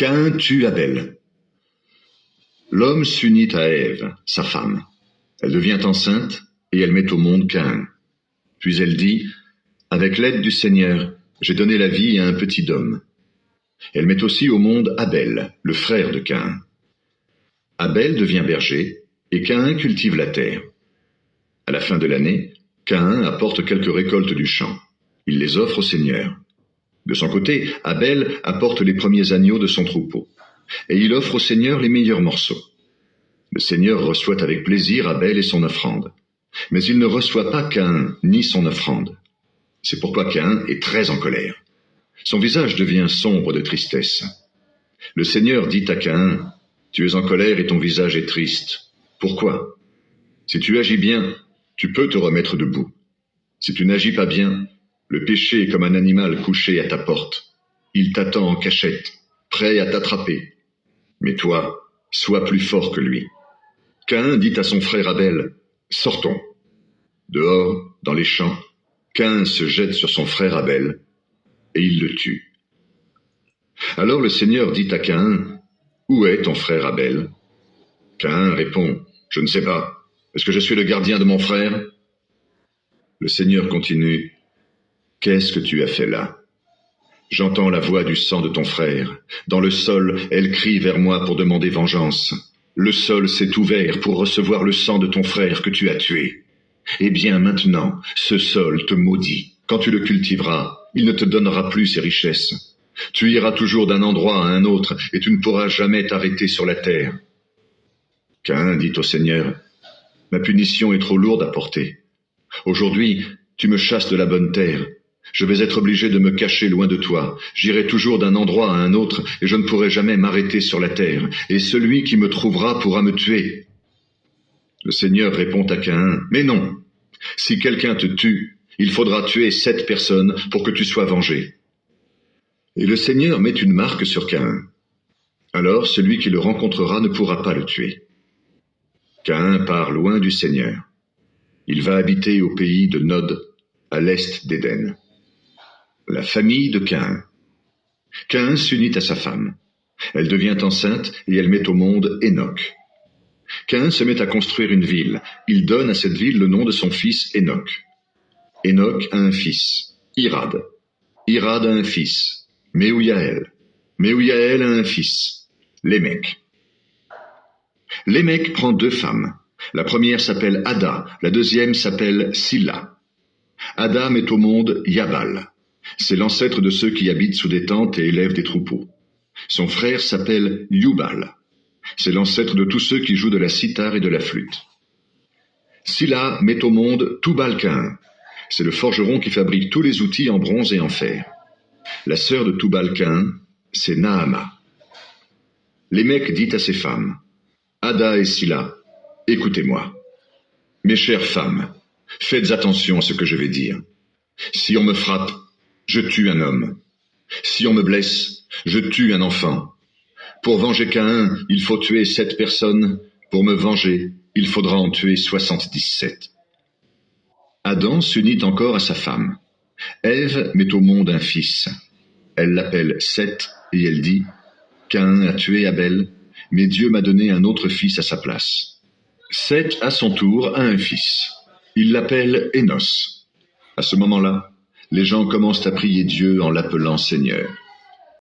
Caïn tue Abel. L'homme s'unit à Ève, sa femme. Elle devient enceinte et elle met au monde Caïn. Puis elle dit, « Avec l'aide du Seigneur, j'ai donné la vie à un petit homme. » Elle met aussi au monde Abel, le frère de Caïn. Abel devient berger et Caïn cultive la terre. À la fin de l'année, Caïn apporte quelques récoltes du champ. Il les offre au Seigneur. De son côté, Abel apporte les premiers agneaux de son troupeau. Et il offre au Seigneur les meilleurs morceaux. Le Seigneur reçoit avec plaisir Abel et son offrande. Mais il ne reçoit pas Caïn ni son offrande. C'est pourquoi Caïn est très en colère. Son visage devient sombre de tristesse. Le Seigneur dit à Caïn, « Tu es en colère et ton visage est triste. Pourquoi? Si tu agis bien, tu peux te remettre debout. Si tu n'agis pas bien, le péché est comme un animal couché à ta porte. Il t'attend en cachette, prêt à t'attraper. Mais toi, sois plus fort que lui. » Caïn dit à son frère Abel, « Sortons. » Dehors, dans les champs, Caïn se jette sur son frère Abel, et il le tue. Alors le Seigneur dit à Caïn, « Où est ton frère Abel ?» Caïn répond, « Je ne sais pas. Est-ce que je suis le gardien de mon frère ?» Le Seigneur continue, « Qu'est-ce que tu as fait là? J'entends la voix du sang de ton frère. Dans le sol, elle crie vers moi pour demander vengeance. Le sol s'est ouvert pour recevoir le sang de ton frère que tu as tué. Eh bien maintenant, ce sol te maudit. Quand tu le cultiveras, il ne te donnera plus ses richesses. Tu iras toujours d'un endroit à un autre, et tu ne pourras jamais t'arrêter sur la terre. » Caïn dit au Seigneur, « Ma punition est trop lourde à porter. Aujourd'hui, tu me chasses de la bonne terre. Je vais être obligé de me cacher loin de toi. J'irai toujours d'un endroit à un autre, et je ne pourrai jamais m'arrêter sur la terre. Et celui qui me trouvera pourra me tuer. » Le Seigneur répond à Caïn, « Mais non. Si quelqu'un te tue, il faudra tuer 7 personnes pour que tu sois vengé. » Et le Seigneur met une marque sur Caïn. Alors celui qui le rencontrera ne pourra pas le tuer. Caïn part loin du Seigneur. Il va habiter au pays de Nod, à l'est d'Éden. La famille de Caïn. Caïn s'unit à sa femme. Elle devient enceinte et elle met au monde Hénoc. Caïn se met à construire une ville. Il donne à cette ville le nom de son fils Hénoc. Hénoc a un fils, Irad. Irad a un fils, Méhouyaël. Méhouyaël a un fils, Lémec. Lémec prend 2 femmes. La première s'appelle Ada, la deuxième s'appelle Silla. Ada met au monde Yabal. C'est l'ancêtre de ceux qui habitent sous des tentes et élèvent des troupeaux. Son frère s'appelle Yubal. C'est l'ancêtre de tous ceux qui jouent de la cithare et de la flûte. Silla met au monde Tubal-Caïn. C'est le forgeron qui fabrique tous les outils en bronze et en fer. La sœur de Tubal-Caïn, c'est Naama. Lémec dit à ses femmes, « Ada et Silla, écoutez-moi. Mes chères femmes, faites attention à ce que je vais dire. Si on me frappe, je tue un homme. Si on me blesse, je tue un enfant. Pour venger Caïn, il faut tuer 7 personnes. Pour me venger, il faudra en tuer 77. » Adam s'unit encore à sa femme. Ève met au monde un fils. Elle l'appelle Seth et elle dit, « Caïn a tué Abel, mais Dieu m'a donné un autre fils à sa place. » Seth, à son tour, a un fils. Il l'appelle Énos. À ce moment-là, les gens commencent à prier Dieu en l'appelant Seigneur.